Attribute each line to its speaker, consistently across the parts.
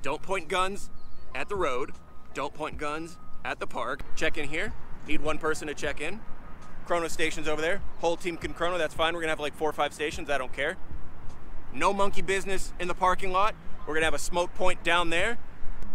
Speaker 1: Don't point guns at the road. Don't point guns at the park. Check in here. Need one person to check in. Chrono station's over there. Whole team can chrono, that's fine. We're gonna have like 4 or 5 stations, I don't care. No monkey business in the parking lot. We're gonna have a smoke point down there.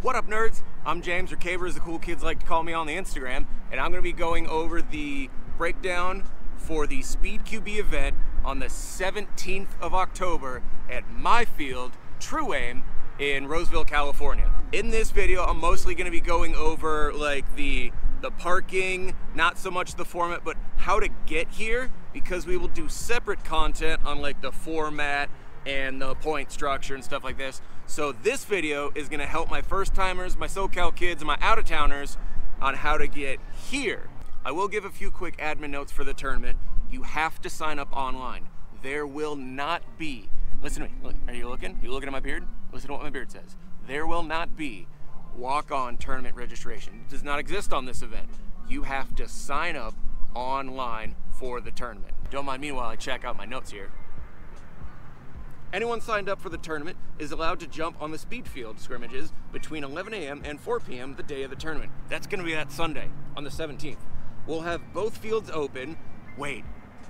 Speaker 1: What up, nerds? I'm James, or Caver as the cool kids like to call me on the Instagram, and I'm gonna be going over the breakdown for the SpeedQB event on the 17th of October at my field, True Aim, in Roseville, California. In this video, I'm mostly gonna be going over like the parking, not so much the format, but how to get here, because we will do separate content on like the format and the point structure and stuff like this. So this video is gonna help my first timers, my SoCal kids, and my out-of-towners on how to get here. I will give a few quick admin notes for the tournament. You have to sign up online. There will not be, listen to me, look, are you looking? You looking at my beard? Listen to what my beard says. There will not be walk-on tournament registration. It does not exist on this event. You have to sign up online for the tournament. Don't mind me while I check out my notes here. Anyone signed up for the tournament is allowed to jump on the speed field scrimmages between 11 a.m. and 4 p.m. the day of the tournament. That's gonna be that Sunday on the 17th. We'll have both fields open. Wait,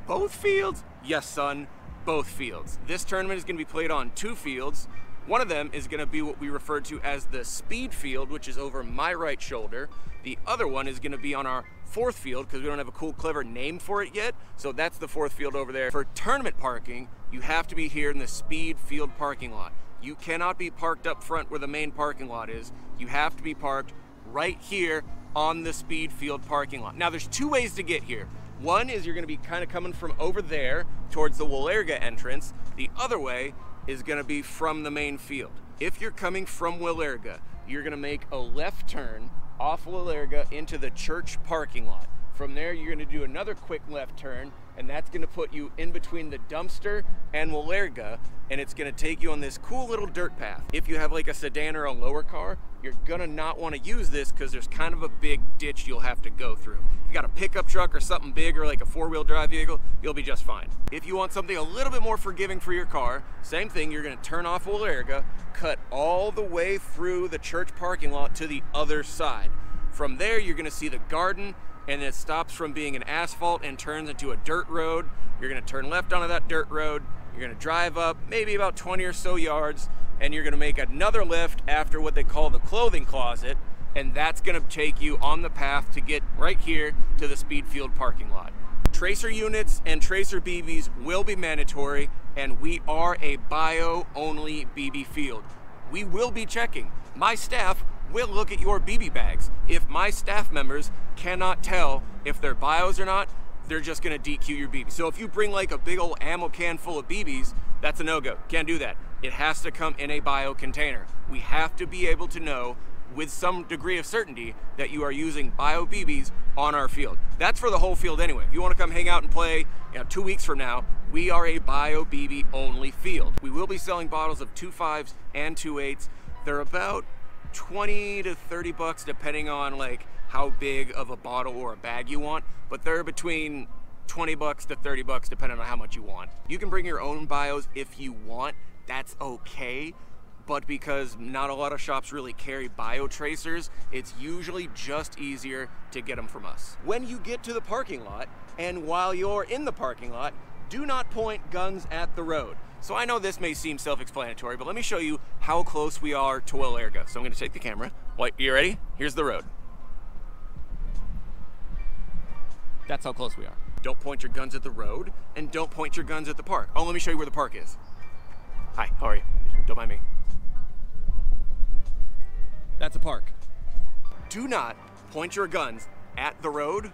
Speaker 1: both fields? Yes, son, both fields. This tournament is gonna be played on 2 fields. One of them is gonna be what we refer to as the speed field, which is over my right shoulder. The other one is gonna be on our 4th field, because we don't have a cool, clever name for it yet. So that's the 4th field over there. For tournament parking, you have to be here in the speed field parking lot. You cannot be parked up front where the main parking lot is. You have to be parked right here on the speed field parking lot. Now there's 2 ways to get here. One is you're gonna be kind of coming from over there towards the Willerga entrance. The other way is gonna be from the main field. If you're coming from Willerga, you're gonna make a left turn off Willerga into the church parking lot. From there, you're gonna do another quick left turn, and that's gonna put you in between the dumpster and Willerga, and it's gonna take you on this cool little dirt path. If you have like a sedan or a lower car, you're gonna not wanna use this because there's kind of a big ditch you'll have to go through. If you got a pickup truck or something bigger, like a 4-wheel drive vehicle, you'll be just fine. If you want something a little bit more forgiving for your car, same thing, you're gonna turn off Willerga, cut all the way through the church parking lot to the other side. From there, you're gonna see the garden, and it stops from being an asphalt and turns into a dirt road. You're gonna turn left onto that dirt road, you're gonna drive up maybe about 20 or so yards, and you're gonna make another left after what they call the clothing closet, and that's gonna take you on the path to get right here to the speed field parking lot. Tracer units and tracer BBs will be mandatory, and we are a bio-only BB field. We will be checking. My staff will look at your BB bags. If my staff members cannot tell if they're bios or not, they're just gonna DQ your BB. So if you bring like a big old ammo can full of BBs, that's a no-go. Can't do that. It has to come in a bio container. We have to be able to know with some degree of certainty that you are using bio BBs on our field. That's for the whole field anyway. If you wanna come hang out and play 2 weeks from now, we are a bio BB only field. We will be selling bottles of 2.5s and 2.8s. They're about 20 to 30 bucks depending on like how big of a bottle or a bag you want, but they're between 20 bucks to 30 bucks depending on how much you want. You can bring your own bios if you want, that's okay, but because not a lot of shops really carry bio tracers, it's usually just easier to get them from us. When you get to the parking lot, and while you're in the parking lot, do not point guns at the road. So I know this may seem self-explanatory, but let me show you how close we are to Willerga. So I'm gonna take the camera. Wait, you ready? Here's the road. That's how close we are. Don't point your guns at the road, and don't point your guns at the park. Oh, let me show you where the park is. Hi, how are you? Don't mind me. That's a park. Do not point your guns at the road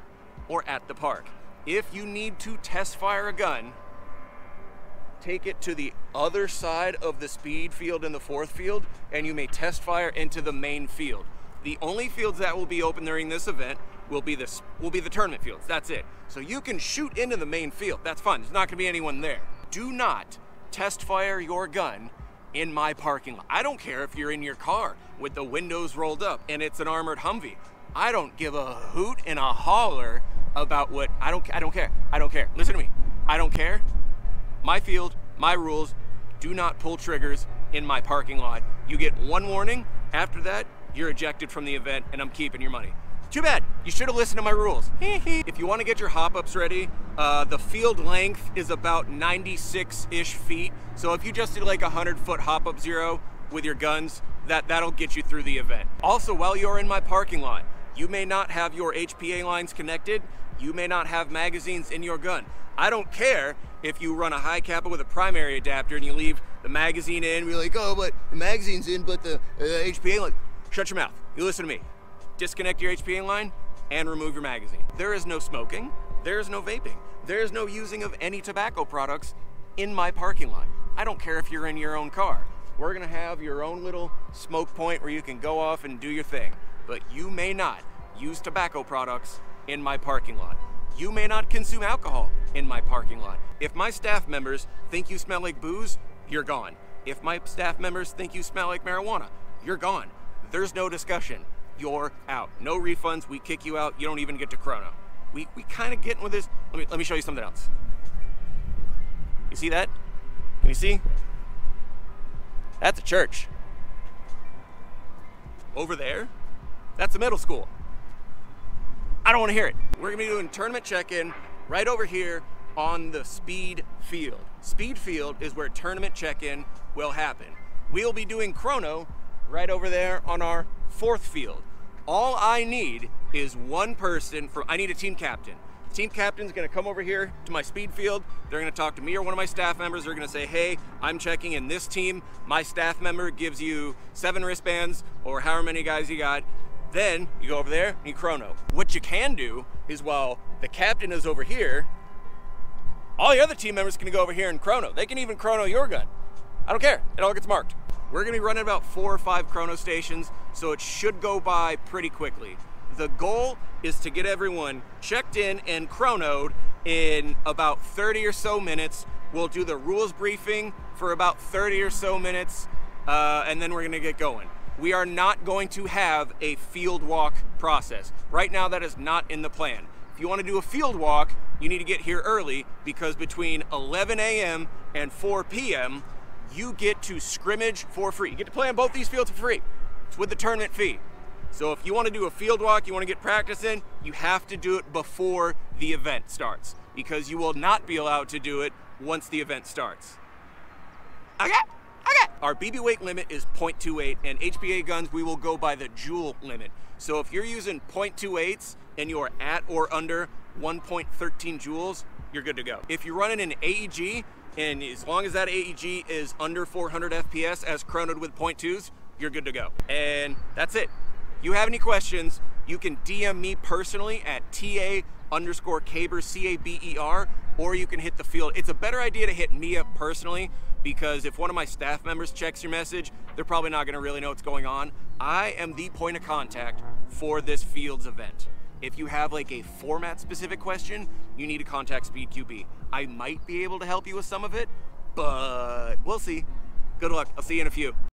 Speaker 1: or at the park. If you need to test fire a gun, take it to the other side of the speed field and the 4th field, and you may test fire into the main field. The only fields that will be open during this event will be the tournament fields. That's it. So you can shoot into the main field. That's fine. There's not gonna be anyone there. Do not test fire your gun in my parking lot. I don't care if you're in your car with the windows rolled up and it's an armored Humvee. I don't give a hoot and a holler about what, I don't care. Listen to me. I don't care. My field, my rules, do not pull triggers in my parking lot. You get 1 warning, After that, you're ejected from the event and I'm keeping your money. Too bad, you should have listened to my rules. If you want to get your hop-ups ready, the field length is about 96-ish feet. So if you just did like a 100-foot hop-up zero with your guns, that'll get you through the event. Also, while you're in my parking lot, you may not have your HPA lines connected, you may not have magazines in your gun. I don't care if you run a high kappa with a primary adapter and you leave the magazine in, you're like, oh, but the magazine's in, but the HPA line. Shut your mouth, you listen to me. Disconnect your HPA line and remove your magazine. There is no smoking, there is no vaping, there is no using of any tobacco products in my parking lot. I don't care if you're in your own car. We're gonna have your own little smoke point where you can go off and do your thing, but you may not use tobacco products in my parking lot. You may not consume alcohol in my parking lot. If my staff members think you smell like booze, you're gone. If my staff members think you smell like marijuana, you're gone. There's no discussion. You're out. No refunds, we kick you out, you don't even get to chrono. We kind of getting with this. Let me show you something else. You see that? Can you see? That's a church. Over there, that's a middle school. I don't want to hear it. We're gonna be doing tournament check-in right over here on the speed field. Speed field is where tournament check-in will happen. We'll be doing chrono right over there on our fourth field. All I need is one person I need a team captain. The team captain's gonna come over here to my speed field. They're gonna talk to me or one of my staff members. They're gonna say, hey, I'm checking in this team. My staff member gives you 7 wristbands or however many guys you got. Then you go over there and you chrono. What you can do is while the captain is over here, all the other team members can go over here and chrono. They can even chrono your gun. I don't care, it all gets marked. We're gonna be running about 4 or 5 chrono stations, so it should go by pretty quickly. The goal is to get everyone checked in and chronoed in about 30 or so minutes. We'll do the rules briefing for about 30 or so minutes, and then we're gonna get going. We are not going to have a field walk process. Right now, that is not in the plan. If you want to do a field walk, you need to get here early because between 11 a.m. and 4 p.m., you get to scrimmage for free. You get to play on both these fields for free. It's with the tournament fee. So if you want to do a field walk, you want to get practice in, you have to do it before the event starts because you will not be allowed to do it once the event starts. Okay? Okay. Our BB weight limit is 0.28 and HPA guns, we will go by the joule limit. So if you're using 0.28s and you're at or under 1.13 joules, you're good to go. If you're running an AEG, and as long as that AEG is under 400 FPS as chronoed with 0.2s, you're good to go. And that's it. If you have any questions, you can DM me personally at TA_Caber, C-A-B-E-R, or you can hit the field. It's a better idea to hit me up personally because if one of my staff members checks your message, they're probably not gonna really know what's going on. I am the point of contact for this fields event. If you have like a format specific question, you need to contact SpeedQB. I might be able to help you with some of it, but we'll see. Good luck, I'll see you in a few.